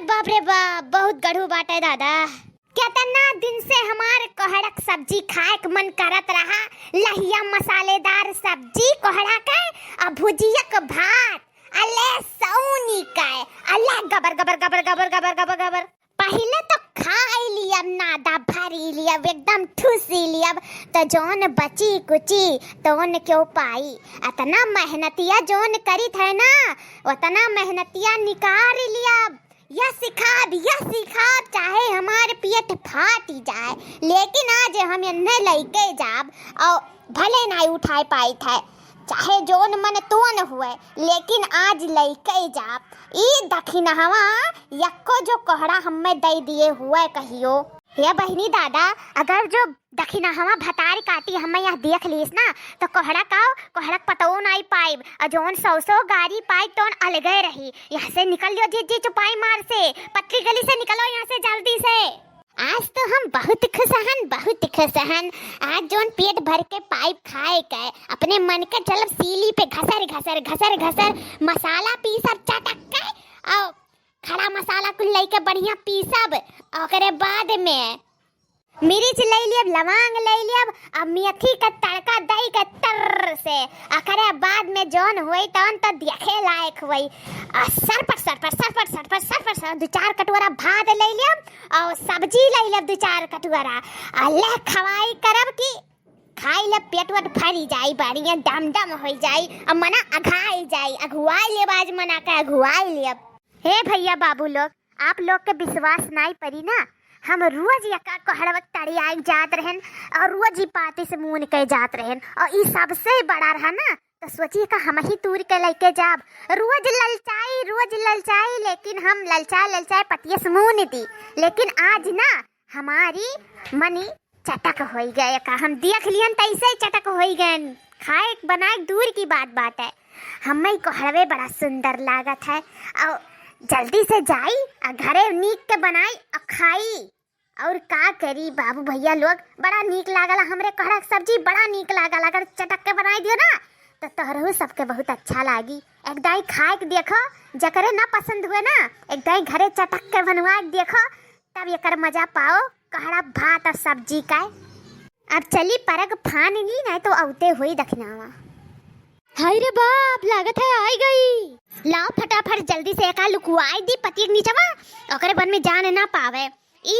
बाप रे बाप, बहुत गढ़ू बाटे दादा। कितना दिन से हमार कोहड़क सब्जी खाए के मन करत रहा। लहिया मसालेदार सब्जी कोहड़ा के और भुजिया के भात, अले सौनी के, अले गबर गबर गबर गबर गबर गबर गबर। पहले तो खाई लिया, नादा भरी लिया, एकदम ठूसी लिया, तो जोन बची कुची तोन क्यों पाई। इतना मेहनतिया जोन करी थे ना, उतना मेहनतिया निकाल लिया। यह सिखाब चाहे हमारे पेट फाट जाए, लेकिन आज हम इन्हें लेके जाब और भले नहीं उठाए पाई थे, चाहे जोन मन तोन हुए, लेकिन आज लेके जाब। ई दखिनहवा यक्को जो कोहड़ा हमें दे दिए हुए कहियो। ये बहनी दादा, अगर जो दखिनहवा भतारी काटी हमें यहाँ देख लीस ना, तो कोहड़ा पतो नहीं पाई, और जोन सौ गाड़ी पाई तोन अलगे रही। यहाँ से निकल लियो जी चुपाई मार से, पतली गली से निकलो यहाँ से जल्दी से। आज तो हम बहुत खुश हन। आज जोन पेट भर के पाइप खाए के अपने मन के चलब सीली पे घसर मसाला पीसब चटक के, और खड़ा मसाला कुल लेके बढ़िया पीसब, और बाद में मिर्च ले लियब, लवंग ले लियब, और मेथी का तड़का दई के तर से, अकरे बाद में जोन हुई तौन तो देखे लायक हुई। सर पर 2-4 कटोरा भात ले लियब, और सब्जी ले लियब 2-4 कटोरा। अल्लाह खवाई करब की खाई ले पेट वट भरी जाई, बढ़िया दम हो जाई, और मना अघाई जाई, अघुआई लेब आज मना के अघुआई लेब। हे भैया बाबू लोग, आप लोग के विश्वास नहीं पड़ी ना, हम रोज यका कोहड़वक तड़ी आई जात रहन, और रोज ही पाती से मुंह के जात रहन, और ई सबसे बड़ा रहा ना, तो सोचिए का हम ही तूर के लेके जाब। रोज ललचाई, लेकिन हम ललचाए पतिये से मुंह नहीं दी, लेकिन आज ना हमारी मनी चटक हो गए का, हम देख लियन तैसे ही चटक हो गए। खाए बनाए दूर की बात है, हमें कोहड़वे बड़ा सुंदर लागत है, और जल्दी से जाई और घरे नीक के बनाई और खाई। और का करी बाबू भैया लोग, बड़ा नीक लागला हमरे कोहड़ा सब्जी, बड़ा नीक लागला। अगर चटक के बनाई दियो ना तो तोहरो सबके बहुत अच्छा लागी। एक दाई खाए के देखो, जकरे ना पसंद हुए ना, एक दाई घरे चटक के बनवा के देखो, तब एकर मजा पाओ कोहड़ा भात और सब्जी का। अब चली परग फान ली, नहीं तो औते हुई दखनावा। हाय रे बाप, लागत है आई गई। लाओ फटाफट जल्दी से एका लुकवाई दी पति के नीचवा, ओकरे बन में जान ना पावे। ई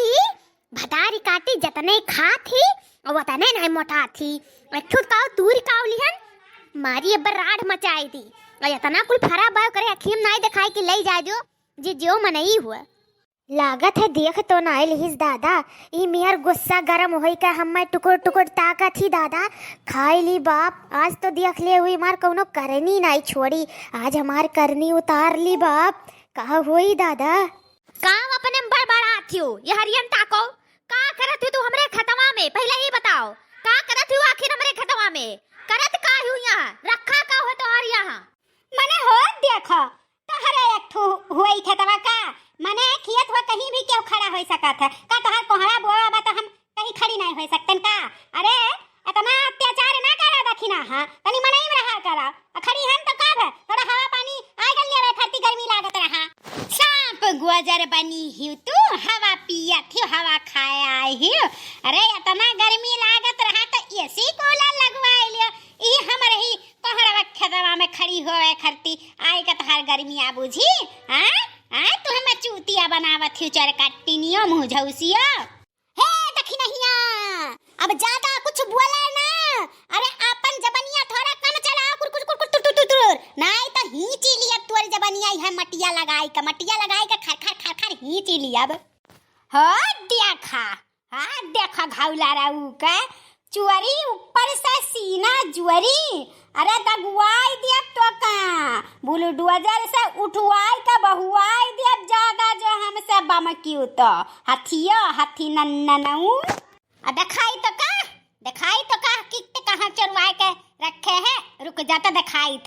भतारी काटी जतने खा थी वतने नहीं मोटा थी। एकठो काव दूर काव लिहन मारी अब्बर राड मचाई दी, और इतना कुल फरा बाय करे अखीम नहीं दिखाई कि ले जा जो मनई हुआ। लागत है देख तो नाई लिहिस दादा, ई मेहर गुस्सा गरम होई का हमें टुकुर ताकत ही दादा। खाई ली बाप, आज तो देख ले हुई मार कौनो करनी नहीं छोड़ी, आज हमार करनी उतार ली बाप। कहा हुई दादा काम अपने बड़ा थियो, ये हरियन ताको का करत हो तू हमरे खतवा में, पहले ही बताओ का करत हो आखिर हमरे खतवा में, करत का हूं यहाँ, रखा का हो तोहर यहाँ मने हो देखो तोहरे एक ठो हुई खतवा का, मने खियत हो कहीं भी क्यों खड़ा हो सकत है का, तोहर कोहड़ा बोआ बा तो हम कहीं खड़ी नहीं हो सकतन का। अरे इतना अत्याचार ना करा दखिना, हां तनी मनई में रहा करा, खड़ी हन तो का है, थोड़ा हवा पानी आ गल लेवे, खरती गर्मी लागत रहा। सांप गुजर बनी ही तू, हवा पिया थी, हवा खाए आई ही। अरे इतना गर्मी लागत रहा तो एसी कूलर लगवाई लियो, ई हमर ही कोहड़ा खतवा में खड़ी होवे खरती आई का तोहर गर्मी आ बुझी। हां तू हमें चूतिया बनावत ही, चरकट्टीनियो मुंह झौसियो। हे दखिनहिया, अब ज्यादा कुछ बोले ना, अरे अपन जबनिया थोड़ा कम चलाओ, कुर नहीं तो हिंची लिया तोर जबनिया है, मटिया लगाई का खर हिंची लिया। हो देखा घावला राऊ का चुअरी ऊपर से सीना जुअरी। अरे दगुआई दिया तो का बुलडोजर से उठवाई का बहुआई दिया, जागा जो हमसे बमक्यू तो हाथी नन्ननऊ। दिखाई तो का कित कहाँ चुरवाए के रखे है, रुक जाता दिखाई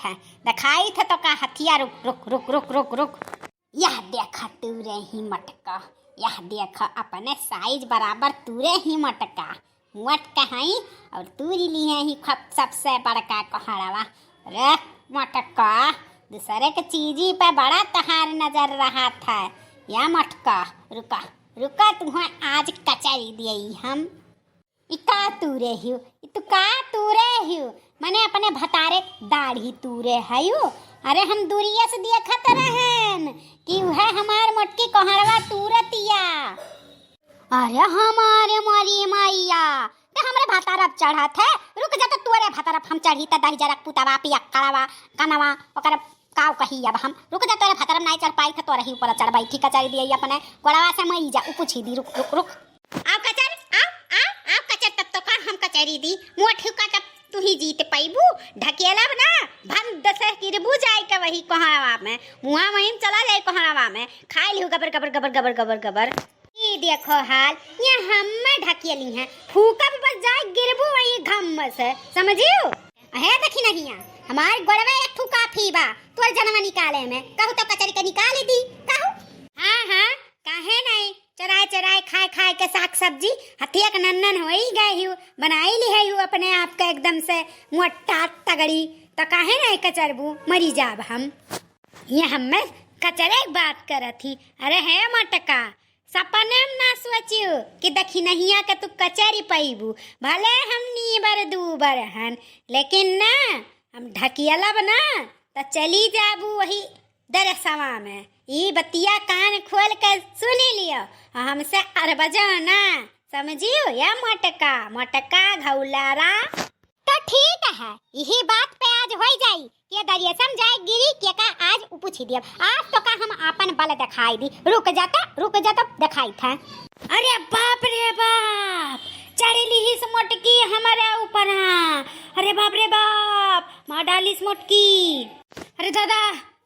था तो का हथिया रुक। यह देखा तूरे ही मटका, यह देखा अपने साइज बराबर तूरे ही मटका कहाई, और तूरी लिए ही सबसे बड़का कोहड़वा। अरे मटका दूसरे के चीजी पे बड़ा तहार नजर रहा था, या मटका रुका रुका तुम्हें आज कचरी दियई हम इका तूरे हियो तू का तूरे हियो मने अपने भतारे दाढ़ी तूरे हयो। अरे हम दूरिया से देखत रहन कि वह हमार मोटकी कोहरवा तूरतिया। अरे हमारे मोरी मैया ते हमरे भतारा चढ़ा थे रुक जा तो तोरे भतारा हम चढ़ी त दाढ़ी जरक पुतावा पिया कड़ावा कनवा ओकर काव कही अब हम रुक जा तोरे भतारा नहीं चढ़ पाई थ तोरे ही ऊपर चढ़ बाई ठीक कचरी दियई अपने गोड़वा से मई जा पूछी दी रुक रुक रुक आओ कचर आओ कचर तब तो का हम कचरी दी मोठ का तब तू ही जीत पाइबू ढकेला ना भंद से गिरबू जाए के वही कोहरावा में मुहा वहीं चला जाए कोहरावा में खाए लियो गबर गबर गबर गबर गबर गबर। ये देखो हाल ये हम्मे ढकेली हैं फूका भी बस जाए गिरबू वही घम से समझियो। है देखी नहीं हमारे गोड़वे एक ठू काफी बा तोर जनवा निकाले में कहू तो कचरी के निकाल दी कहू। हाँ काहे नहीं चराए चराए खाए खाए के साग सब्जी हथिया के नन्नन हो ही गए हूँ बनाई ली है हूँ अपने आप का एकदम से मोटा तगड़ी तो काहे नहीं कचरबू मरी जाब हम। ये हमें कचरे की बात करत थी। अरे है मटका सपने में ना सोचियो कि दखी नहीं के तू कचरी पैबू भले हम नीबर दूबर हन लेकिन ना हम ढकियला बना तो चली जाबू वही दरसवा में ई बतिया कान खोल कर सुनी लियो हमसे अरबजो ना समझियो या मटका मटका घौलारा। तो ठीक है यही बात पे आज हो जाई के दरिया समझाए गिरी के का आज पूछी दिया आज तो का हम अपन बल दिखाई दी रुक जाता दिखाई था। अरे बाप रे बाप चढ़ी हिस मोटकी हमारे ऊपर। अरे बाप रे बाप मार डालिस मोटकी। अरे दादा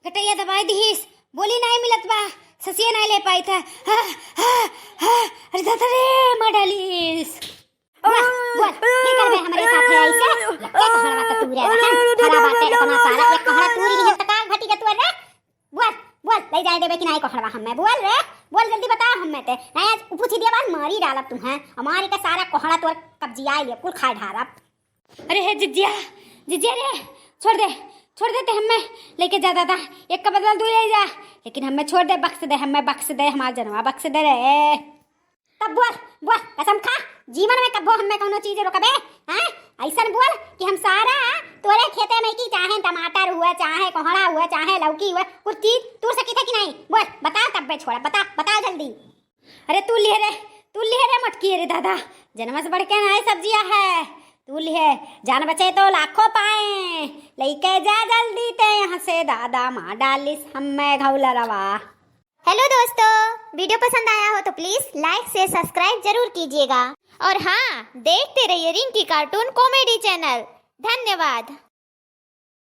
घटैया दबाई दीस बोली नहीं मिलत बा ससिया नहीं ले पाई था। अरे दादा रे मार डालिस बोल की करबे हमारे साथ है ऐसे एक कहड़ा का तू रे खड़ा बाटे इतना सारा एक कहड़ा तू रही है तका घटी के तू रे बोल ले जाए देबे कि नहीं कहड़वा हमें बोल रे बोल जल्दी बता हमें ते नहीं आज पूछी दिया बात मारी डालब तू है हमारी का सारा कहड़ा तोर कब्जिया ले कुल खा ढारब। अरे हे जिजिया रे छोड़ देते हमें लेके जा दादा एक का बदला तू ले जा लेकिन हमें छोड़ दे बख्श दे हमारा जनवा बख्श दे रे। तब बोल कसम खा जीवन में कबो हमें कोनो चीज रोकबे हैं ऐसन बोल कि हम सारा तोरे खेते में की चाहे टमाटर हुआ चाहे कोहड़ा हुआ चाहे लौकी हुआ कुछ चीज तू सकी था कि नहीं बोल बता तब मैं छोड़ा बता जल्दी। अरे तू ले रे मटकी रे दादा जन्म से बढ़ के ना सब्जियां है तू लिए जान बचे तो लाखों पाए लेके जा जल्दी ते यहाँ से दादा माँ डालिस हमें घौला रवा। हेलो दोस्तों वीडियो पसंद आया हो तो प्लीज लाइक से सब्सक्राइब जरूर कीजिएगा और हाँ देखते रहिए रिंकी कार्टून कॉमेडी चैनल। धन्यवाद।